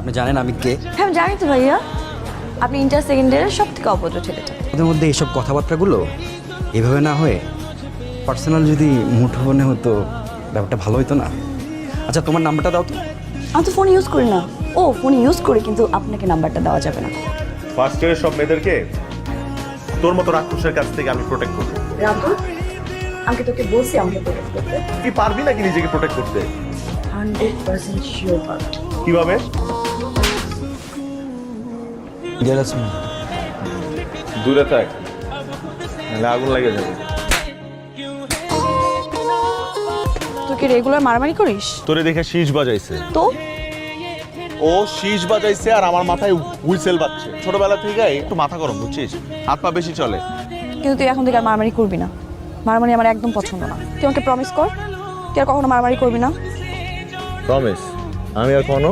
আপনি জানেন আমি কে? হ্যাঁ আমি জানি তো ভাইয়া, আপনি ইন্টার সেকেন্ডারের সব থেকে অভদ্র ছেলেটা। ওদের মধ্যে এইসব কথাবার্তাগুলো এভাবে না হয়ে পার্সোনাল যদি মুঠোফোনে হতো ব্যাপারটা ভালো হতো না? আচ্ছা তোমার নাম্বারটা দাও তো। আমি তো ফোন ইউজ করি না। ও ফোন ইউজ করি, কিন্তু আপনাকে নাম্বারটা দেওয়া যাবে না। ফার্স্ট ইয়ারের সব মেয়েদেরকে তোর মতো রাক্ষসের কাছ থেকে আমি প্রোটেক্ট করবো। রাতুল, আমি তোকে বলছি আমাকে প্রোটেক্ট করতে। তুই পারবি নাকি নিজেকে প্রোটেক্ট করতে? 100% শিওর পারবো। কিভাবে? দূরে থাক, নাহলে আগুন লেগে যাবে। তুই কি রেগুলার মারামারি করিস? তোরে দেখে শীষ বাজাইছে। তো ও শীষ বাজাইছে আর আমার মাথায় হুইসেল বাজছে। ছোটবেলা থেকে একটু মাথা গরম, বুঝছিস? হাত পা বেশি চলে। কিন্তু তুই এখন থেকে আর মারামারি করবি না। মারামারি আমার একদম পছন্দ না। তুই আমাকে প্রমিস কর তুই আর কখনো মারামারি করবি না। প্রমিস? আমি আর কোনো